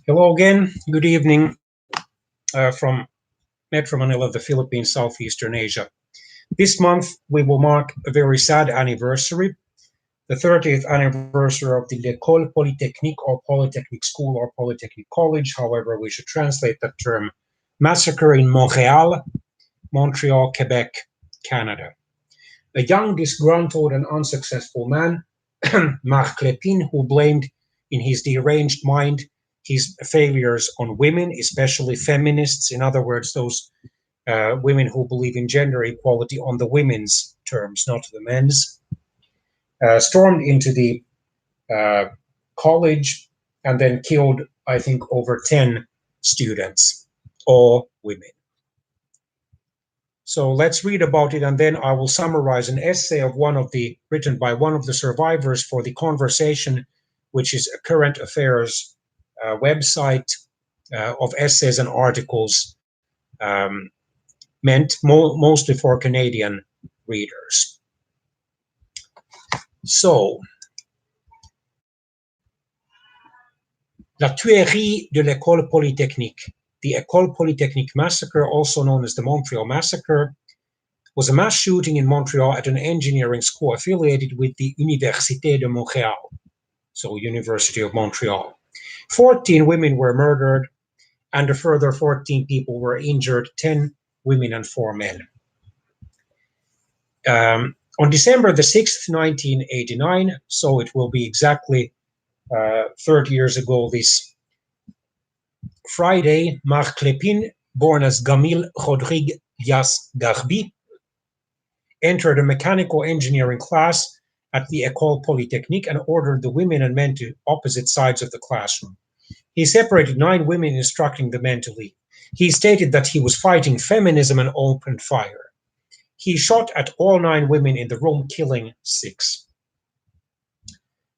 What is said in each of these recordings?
Hello again. Good evening from Metro Manila, the Philippines, Southeastern Asia. This month, we will mark a very sad anniversary, the 30th anniversary of the L'École Polytechnique or Polytechnic School or Polytechnic College, however we should translate that term, Massacre in Montreal, Quebec, Canada. A young, disgruntled and unsuccessful man, Marc Lépine, who blamed in his deranged mind his failures on women, especially feminists, in other words, those women who believe in gender equality on the women's terms, not the men's, stormed into the college and then killed, I think, over 10 students, all women. So let's read about it, and then I will summarize an essay of written by one of the survivors for The Conversation, which is a current affairs website of essays and articles meant mostly for Canadian readers. So, La tuerie de l'École Polytechnique. The École Polytechnique massacre, also known as the Montreal Massacre, was a mass shooting in Montreal at an engineering school affiliated with the Université de Montréal, so University of Montreal. 14 women were murdered, and a further 14 people were injured, 10 women and 4 men. On December the 6th, 1989, so it will be exactly 30 years ago this Friday, Marc Lépine, born as Gamil Rodrigue Dias Garbi, entered a mechanical engineering class at the École Polytechnique and ordered the women and men to opposite sides of the classroom. He separated 9 women, instructing the men to leave. He stated that he was fighting feminism and opened fire. He shot at all 9 women in the room, killing 6.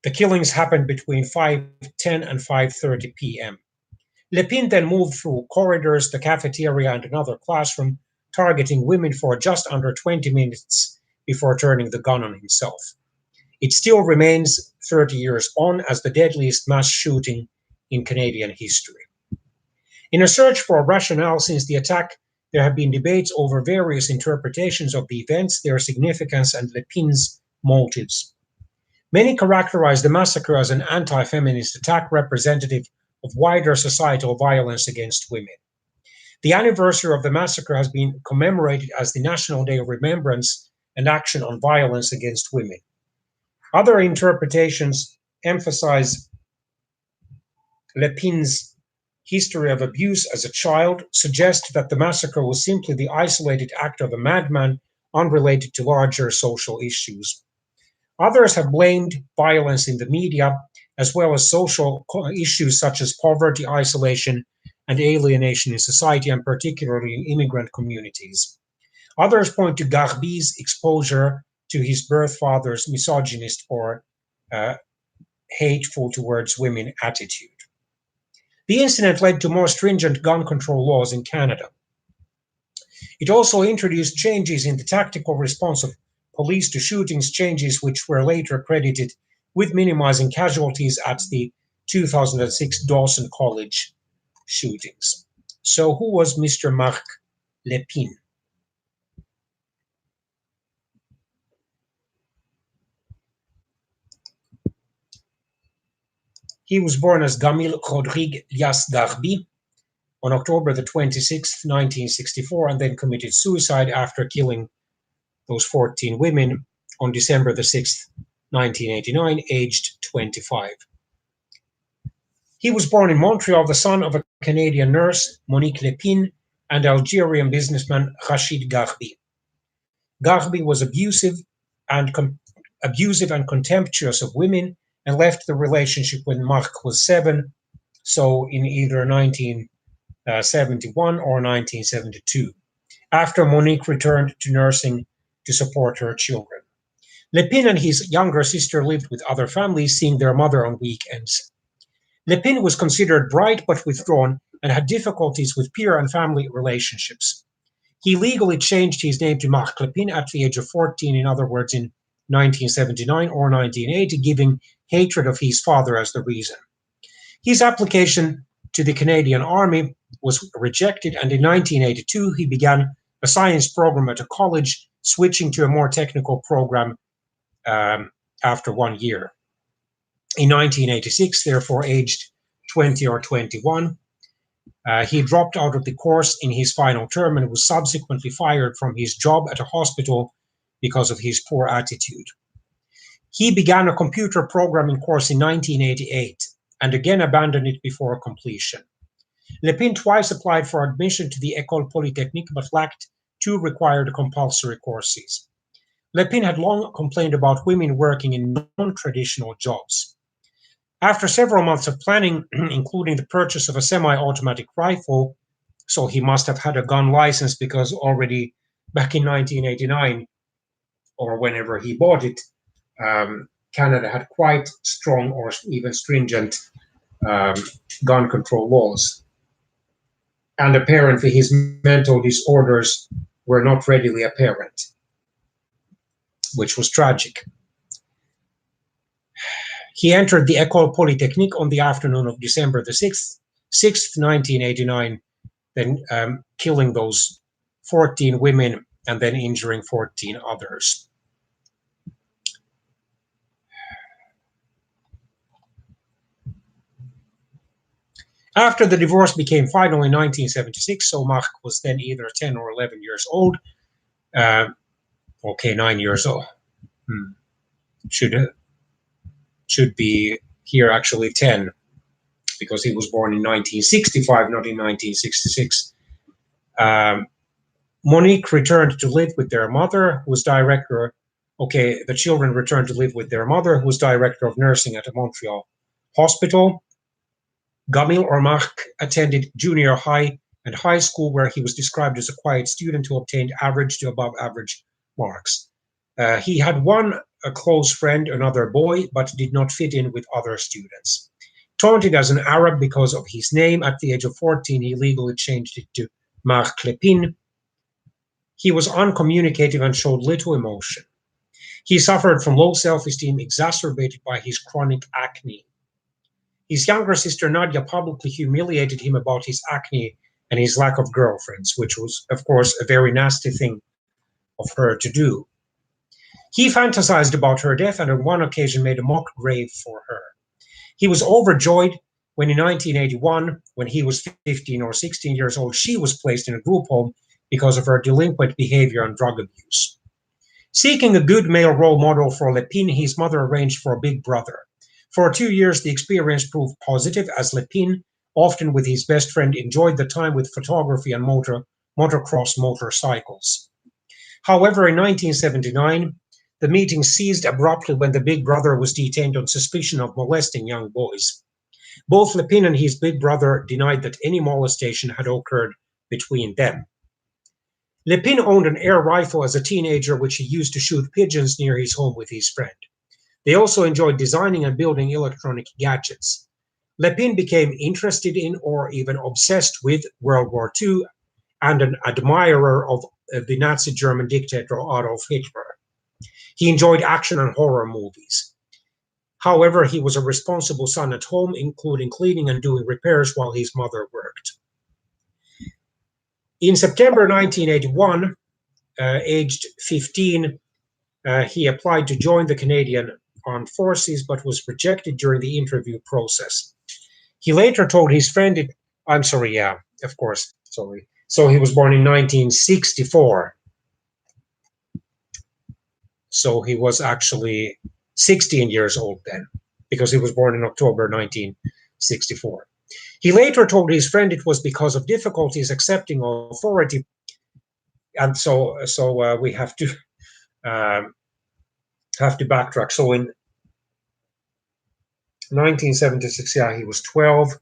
The killings happened between 5:10 and 5:30 p.m. Lépine then moved through corridors, the cafeteria, and another classroom, targeting women for just under 20 minutes before turning the gun on himself. It still remains 30 years on as the deadliest mass shooting in Canadian history. In a search for a rationale since the attack, there have been debates over various interpretations of the events, their significance, and Lépine's motives. Many characterize the massacre as an anti-feminist attack representative of wider societal violence against women. The anniversary of the massacre has been commemorated as the National Day of Remembrance and Action on Violence Against Women. Other interpretations emphasize Lépine's history of abuse as a child, suggest that the massacre was simply the isolated act of a madman unrelated to larger social issues. Others have blamed violence in the media, as well as social issues such as poverty, isolation, and alienation in society, and particularly in immigrant communities. Others point to Garbi's exposure to his birth father's misogynist or hateful towards women attitude. The incident led to more stringent gun control laws in Canada. It also introduced changes in the tactical response of police to shootings, changes which were later credited with minimizing casualties at the 2006 Dawson College shootings. So who was Mr. Marc Lépine? He was born as Gamil Rodrigue Dias Garbi on October the 26th, 1964, and then committed suicide after killing those 14 women on December the 6th, 1989, aged 25. He was born in Montreal, the son of a Canadian nurse, Monique Lépine, and Algerian businessman Rachid Garbi. Garbi was abusive and contemptuous of women and left the relationship when Marc was 7, so in either 1971 or 1972, after Monique returned to nursing to support her children. Lépine and his younger sister lived with other families, seeing their mother on weekends. Lépine was considered bright but withdrawn and had difficulties with peer and family relationships. He legally changed his name to Marc Lépine at the age of 14, in other words, in 1979 or 1980, giving hatred of his father as the reason. His application to the Canadian Army was rejected, and in 1982 he began a science program at a college, switching to a more technical program after 1 year. In 1986, therefore aged 20 or 21, he dropped out of the course in his final term and was subsequently fired from his job at a hospital because of his poor attitude. He began a computer programming course in 1988 and again abandoned it before completion. Lepine twice applied for admission to the École Polytechnique but lacked 2 required compulsory courses. Lepine had long complained about women working in non-traditional jobs. After several months of planning, including the purchase of a semi-automatic rifle, so he must have had a gun license because already back in 1989, or whenever he bought it, Canada had quite strong or even stringent gun control laws. And apparently his mental disorders were not readily apparent, which was tragic. He entered the École Polytechnique on the afternoon of December the 6th, 1989, then killing those 14 women and then injuring 14 others. After the divorce became final in 1976, so Marc was then either 10 or 11 years old. 9 years old. Should be here actually 10, because he was born in 1965, not in 1966. Monique returned to live with their mother, who was director. The children returned to live with their mother, who was director of nursing at a Montreal hospital. Gamil or Marc attended junior high and high school, where he was described as a quiet student who obtained average to above average marks. He had a close friend, another boy, but did not fit in with other students. Taunted as an Arab because of his name, at the age of 14, he legally changed it to Marc Lepine. He was uncommunicative and showed little emotion. He suffered from low self-esteem exacerbated by his chronic acne. His younger sister Nadia publicly humiliated him about his acne and his lack of girlfriends, which was, of course, a very nasty thing of her to do. He fantasized about her death and on one occasion made a mock grave for her. He was overjoyed when in 1981, when he was 15 or 16 years old, she was placed in a group home because of her delinquent behavior and drug abuse. Seeking a good male role model for Lepine, his mother arranged for a big brother. For 2 years, the experience proved positive, as Lepine, often with his best friend, enjoyed the time with photography and motocross motorcycles. However, in 1979, the meeting ceased abruptly when the big brother was detained on suspicion of molesting young boys. Both Lepine and his big brother denied that any molestation had occurred between them. Lepine owned an air rifle as a teenager, which he used to shoot pigeons near his home with his friend. They also enjoyed designing and building electronic gadgets. Lepine became interested in or even obsessed with World War II and an admirer of the Nazi German dictator Adolf Hitler. He enjoyed action and horror movies. However, he was a responsible son at home, including cleaning and doing repairs while his mother worked. In September 1981, aged 15, he applied to join the Canadian Armed Forces, but was rejected during the interview process. He later told his friend, So he was born in 1964. So he was actually 16 years old then, because he was born in October 1964. He later told his friend it was because of difficulties accepting authority, and so we have to backtrack. So in 1976, he was 12,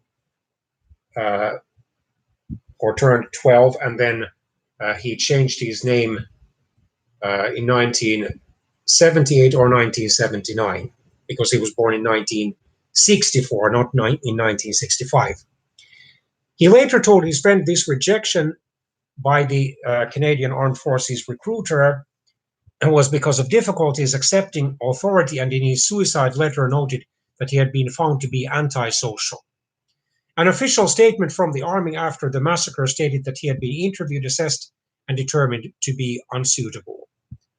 or turned 12, and then he changed his name in 1978 or 1979, because he was born in 1964, not in 1965. He later told his friend this rejection by the Canadian Armed Forces recruiter was because of difficulties accepting authority, and in his suicide letter noted that he had been found to be antisocial. An official statement from the army after the massacre stated that he had been interviewed, assessed, and determined to be unsuitable,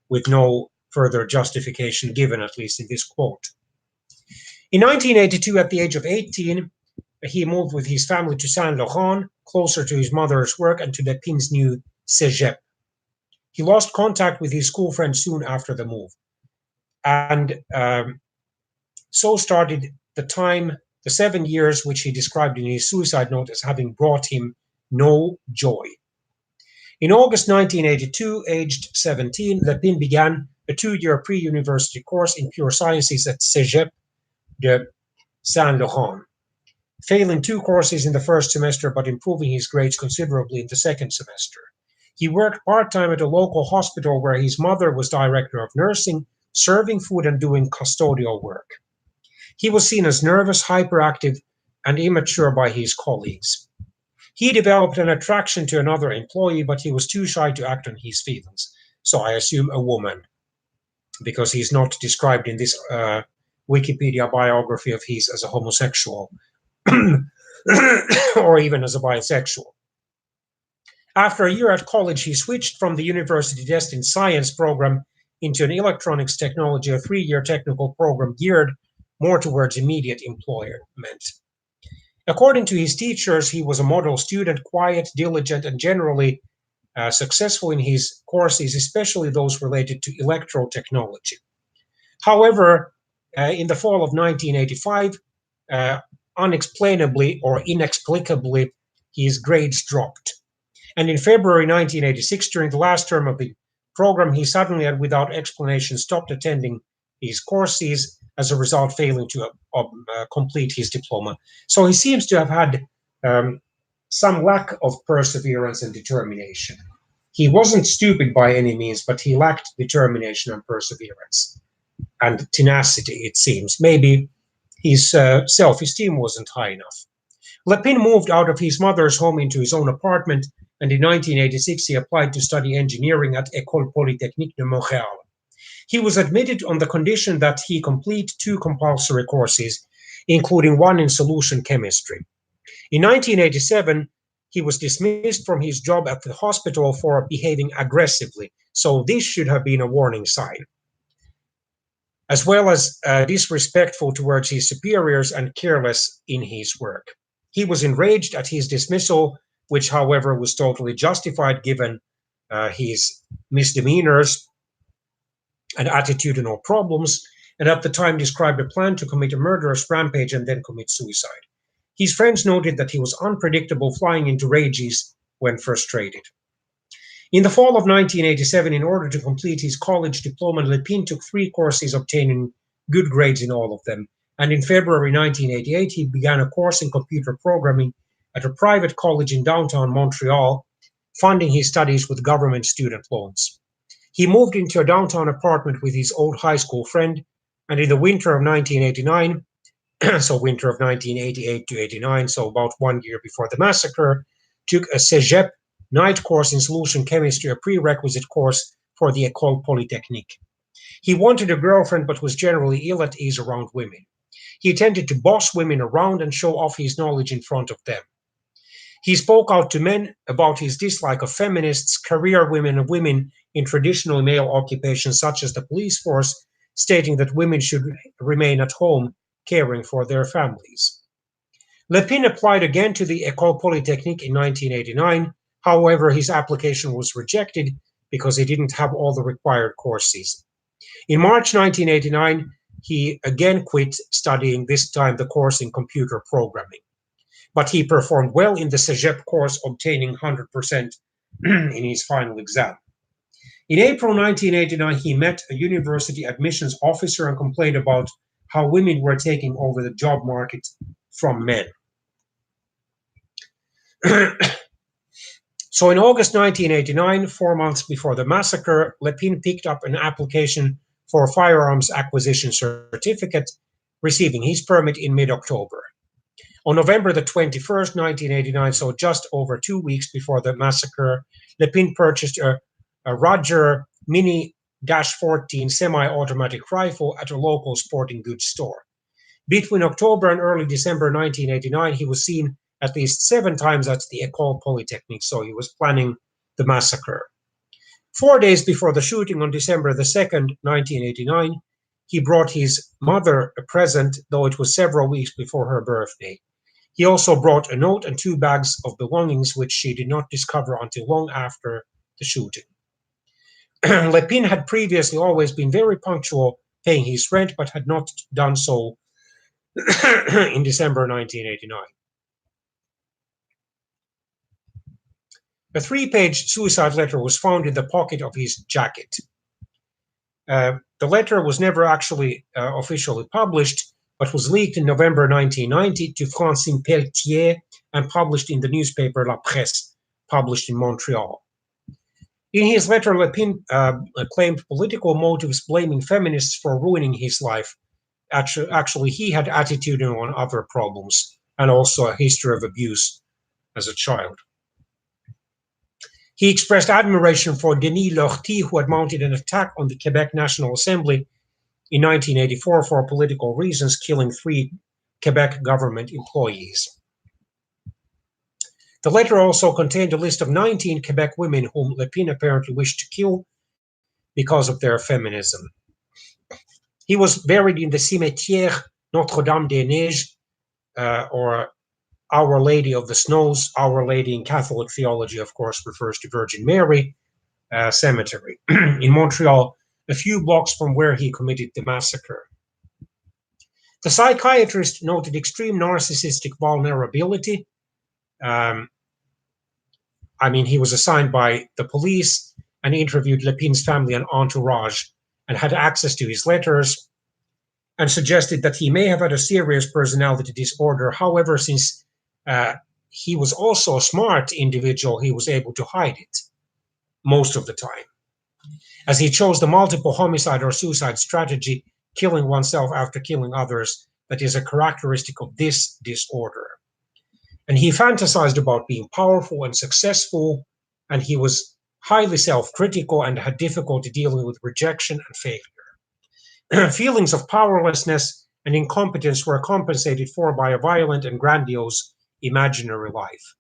with no further justification given, at least in this quote. In 1982, at the age of 18, he moved with his family to Saint-Laurent, closer to his mother's work and to Lepin's new cégep. He lost contact with his school friends soon after the move. And so started the 7 years which he described in his suicide note as having brought him no joy. In August 1982, aged 17, Lepin began a 2-year pre-university course in pure sciences at Cégep de Saint-Laurent, failing 2 courses in the first semester but improving his grades considerably in the second semester. He worked part-time at a local hospital where his mother was director of nursing, serving food and doing custodial work. He was seen as nervous, hyperactive, and immature by his colleagues. He developed an attraction to another employee, but he was too shy to act on his feelings. So I assume a woman, because he's not described in this Wikipedia biography of his as a homosexual or even as a bisexual. After a year at college, he switched from the university destined science program into an electronics technology, a 3-year technical program geared more towards immediate employment. According to his teachers, he was a model student, quiet, diligent, and generally successful in his courses, especially those related to electrotechnology. However, in the fall of 1985, unexplainably or inexplicably, his grades dropped. And in February 1986, during the last term of the program, he suddenly and without explanation stopped attending his courses, as a result failing to complete his diploma. So he seems to have had some lack of perseverance and determination. He wasn't stupid by any means, but he lacked determination and perseverance and tenacity, it seems. Maybe his self-esteem wasn't high enough. Lepin moved out of his mother's home into his own apartment, and in 1986 he applied to study engineering at École Polytechnique de Montreal. He was admitted on the condition that he complete 2 compulsory courses, including 1 in solution chemistry. In 1987, he was dismissed from his job at the hospital for behaving aggressively, so this should have been a warning sign, as well as disrespectful towards his superiors and careless in his work. He was enraged at his dismissal, which, however, was totally justified given his misdemeanors and attitudinal problems, and at the time described a plan to commit a murderous rampage and then commit suicide. His friends noted that he was unpredictable, flying into rages when frustrated. In the fall of 1987, in order to complete his college diploma, Lepin took 3 courses, obtaining good grades in all of them. And in February 1988, he began a course in computer programming at a private college in downtown Montreal, funding his studies with government student loans. He moved into a downtown apartment with his old high school friend, and in the winter of 1989, so winter of 1988 to 89, so about 1 year before the massacre, took a cégep night course in solution chemistry, a prerequisite course for the École Polytechnique. He wanted a girlfriend but was generally ill at ease around women. He tended to boss women around and show off his knowledge in front of them. He spoke out to men about his dislike of feminists, career women, and women in traditional male occupations such as the police force, stating that women should remain at home caring for their families. Lepin applied again to the École Polytechnique in 1989. However, his application was rejected because he didn't have all the required courses. In March 1989, he again quit studying, this time the course in computer programming. But he performed well in the cégep course, obtaining 100% in his final exam. In April 1989, he met a university admissions officer and complained about how women were taking over the job market from men. So in August 1989, 4 months before the massacre, Lepin picked up an application for a firearms acquisition certificate, receiving his permit in mid-October. On November the 21st, 1989, so just over 2 weeks before the massacre, Lepin purchased a Roger Mini-14 semi-automatic rifle at a local sporting goods store. Between October and early December 1989, he was seen at least 7 times at the École Polytechnique, so he was planning the massacre. 4 days before the shooting on December the 2nd, 1989, he brought his mother a present, though it was several weeks before her birthday. He also brought a note and 2 bags of belongings, which she did not discover until long after the shooting. Le Pin had previously always been very punctual paying his rent, but had not done so in December 1989. A 3-page suicide letter was found in the pocket of his jacket. The letter was never actually officially published, but was leaked in November 1990 to Francine Pelletier and published in the newspaper La Presse, published in Montreal. In his letter, Le Pin claimed political motives, blaming feminists for ruining his life. Actually, he had attitudinal and other problems, and also a history of abuse as a child. He expressed admiration for Denis Lortie, who had mounted an attack on the Quebec National Assembly in 1984 for political reasons, killing 3 Quebec government employees. The letter also contained a list of 19 Quebec women whom Le Pin apparently wished to kill because of their feminism. He was buried in the Cimetière Notre-Dame-des-Neiges, or Our Lady of the Snows. Our Lady in Catholic theology, of course, refers to Virgin Mary Cemetery in Montreal, a few blocks from where he committed the massacre. The psychiatrist noted extreme narcissistic vulnerability. He was assigned by the police and interviewed Le Pin's family and entourage and had access to his letters and suggested that he may have had a serious personality disorder. However, since he was also a smart individual, he was able to hide it most of the time, as he chose the multiple homicide or suicide strategy, killing oneself after killing others, that is a characteristic of this disorder. And he fantasized about being powerful and successful, and he was highly self-critical and had difficulty dealing with rejection and failure. Feelings of powerlessness and incompetence were compensated for by a violent and grandiose imaginary life.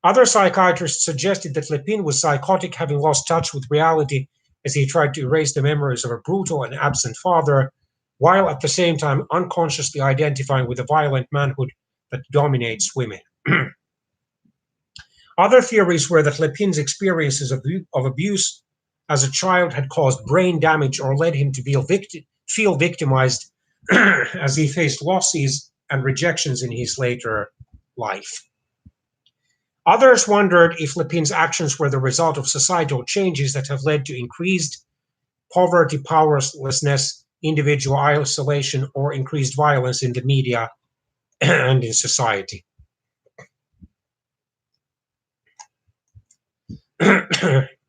Other psychiatrists suggested that Le Pin was psychotic, having lost touch with reality as he tried to erase the memories of a brutal and absent father, while at the same time unconsciously identifying with the violent manhood that dominates women. Other theories were that Le Pin's experiences of abuse as a child had caused brain damage or led him to feel victimized as he faced losses and rejections in his later life. Others wondered if Le Pin's actions were the result of societal changes that have led to increased poverty, powerlessness, individual isolation, or increased violence in the media and in society.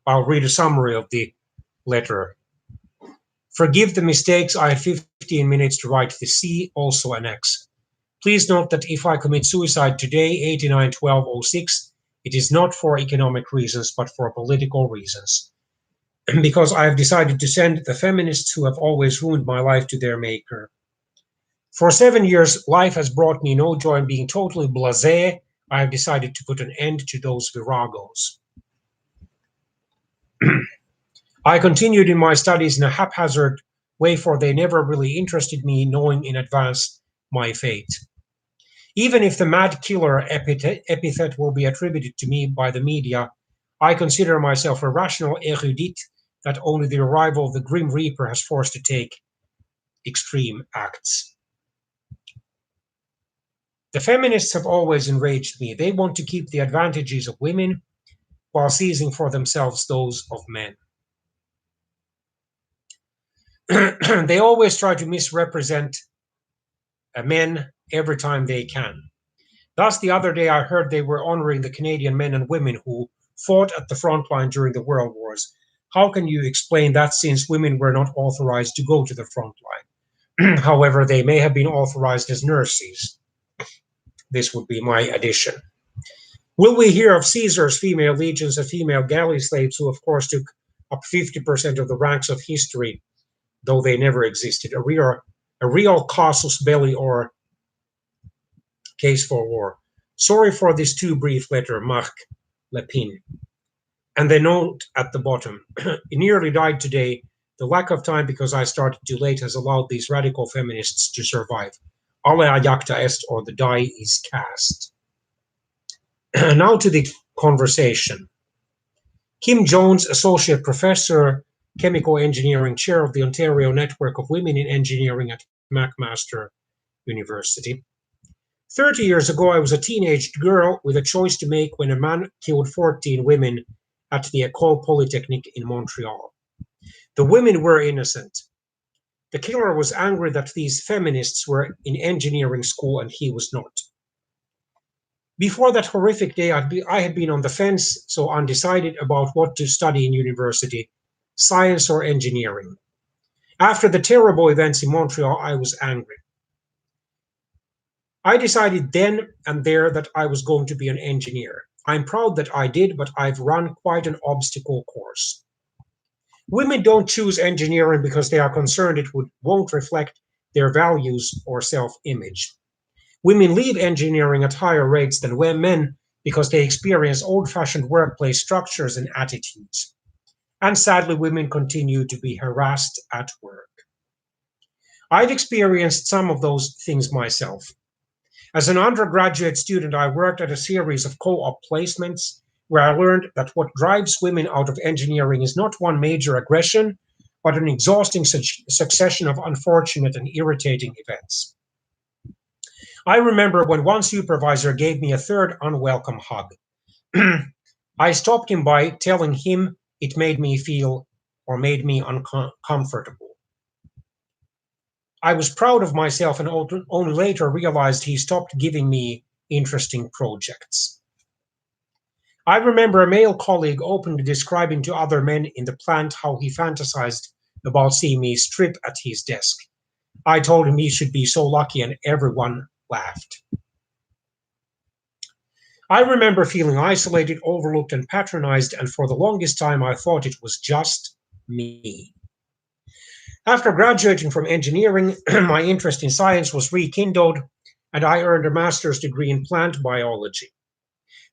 I'll read a summary of the letter. Forgive the mistakes. I had 15 minutes to write the C, also an X. Please note that if I commit suicide today, 89-12-06, it is not for economic reasons, but for political reasons. Because I have decided to send the feminists who have always ruined my life to their maker. For 7 years, life has brought me no joy, and being totally blasé, I have decided to put an end to those viragos. I continued in my studies in a haphazard way, for they never really interested me, knowing in advance my fate. Even if the mad killer epithet will be attributed to me by the media, I consider myself a rational erudite that only the arrival of the Grim Reaper has forced to take extreme acts. The feminists have always enraged me. They want to keep the advantages of women while seizing for themselves those of men. They always try to misrepresent men every time they can. Thus, the other day I heard they were honoring the Canadian men and women who fought at the front line during the World Wars. How can you explain that, since women were not authorized to go to the front line? However, they may have been authorized as nurses. This would be my addition. Will we hear of Caesar's female legions and female galley slaves, who of course took up 50% of the ranks of history, though they never existed? A real casus belli, or case for war. Sorry for this too brief letter, Marc Lepin. And the note at the bottom. He nearly died today. The lack of time because I started too late has allowed these radical feminists to survive. Alea jacta est, or the die is cast. Now to the conversation. Kim Jones, Associate Professor, Chemical Engineering, Chair of the Ontario Network of Women in Engineering at McMaster University. 30 years ago, I was a teenage girl with a choice to make when a man killed 14 women at the École Polytechnique in Montreal. The women were innocent. The killer was angry that these feminists were in engineering school and he was not. Before that horrific day, I had been on the fence, so undecided about what to study in university, science or engineering. After the terrible events in Montreal, I was angry. I decided then and there that I was going to be an engineer. I'm proud that I did, but I've run quite an obstacle course. Women don't choose engineering because they are concerned it won't reflect their values or self-image. Women leave engineering at higher rates than men because they experience old-fashioned workplace structures and attitudes. And sadly, women continue to be harassed at work. I've experienced some of those things myself. As an undergraduate student, I worked at a series of co-op placements where I learned that what drives women out of engineering is not one major aggression, but an exhausting succession of unfortunate and irritating events. I remember when one supervisor gave me a third unwelcome hug. I stopped him by telling him it made me feel or made me uncomfortable. I was proud of myself and only later realized he stopped giving me interesting projects. I remember a male colleague openly describing to other men in the plant how he fantasized about seeing me strip at his desk. I told him he should be so lucky and everyone laughed. I remember feeling isolated, overlooked, and patronized, and for the longest time I thought it was just me. After graduating from engineering, my interest in science was rekindled, and I earned a master's degree in plant biology.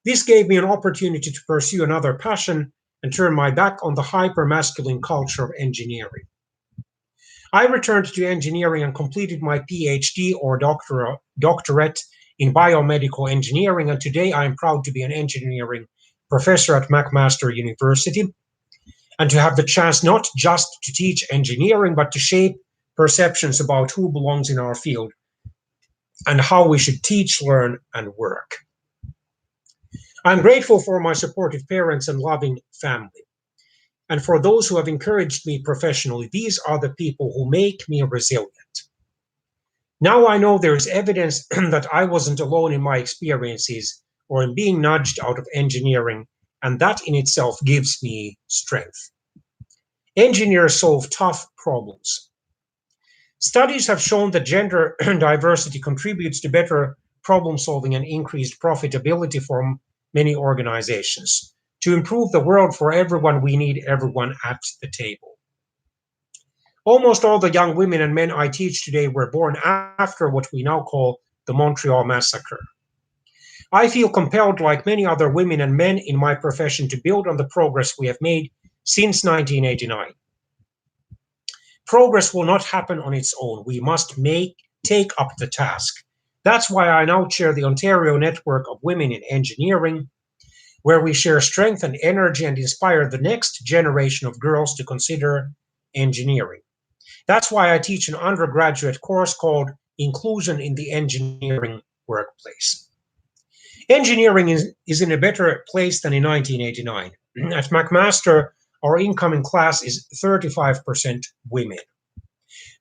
This gave me an opportunity to pursue another passion and turn my back on the hyper-masculine culture of engineering. I returned to engineering and completed my PhD or doctorate in biomedical engineering, and today I am proud to be an engineering professor at McMaster University, and to have the chance not just to teach engineering, but to shape perceptions about who belongs in our field and how we should teach, learn, and work. I'm grateful for my supportive parents and loving family. And for those who have encouraged me professionally, these are the people who make me resilient. Now I know there is evidence that I wasn't alone in my experiences or in being nudged out of engineering, and that in itself gives me strength. Engineers solve tough problems. Studies have shown that gender diversity contributes to better problem solving and increased profitability for many organizations. To improve the world for everyone, we need everyone at the table. Almost all the young women and men I teach today were born after what we now call the Montreal Massacre. I feel compelled, like many other women and men in my profession, to build on the progress we have made since 1989. Progress will not happen on its own. We must take up the task. That's why I now chair the Ontario Network of Women in Engineering, where we share strength and energy and inspire the next generation of girls to consider engineering. That's why I teach an undergraduate course called Inclusion in the Engineering Workplace. Engineering is in a better place than in 1989. At McMaster, our incoming class is 35% women.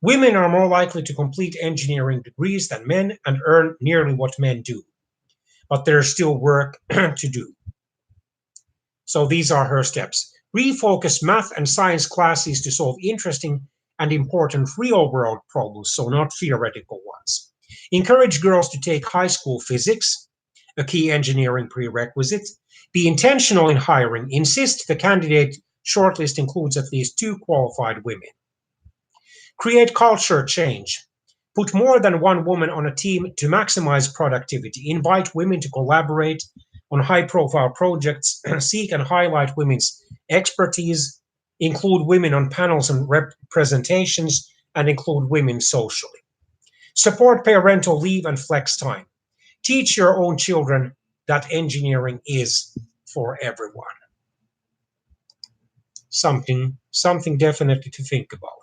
Women are more likely to complete engineering degrees than men and earn nearly what men do. But there's still work to do. So these are her steps. Refocus math and science classes to solve interesting and important real-world problems, so not theoretical ones. Encourage girls to take high school physics, a key engineering prerequisite. Be intentional in hiring. Insist the candidate shortlist includes at least 2 qualified women. Create culture change. Put more than one woman on a team to maximize productivity. Invite women to collaborate on high profile projects. Seek and highlight women's expertise. Include women on panels and representations, and include women socially. Support parental leave and flex time. Teach your own children that engineering is for everyone. Something definitely to think about.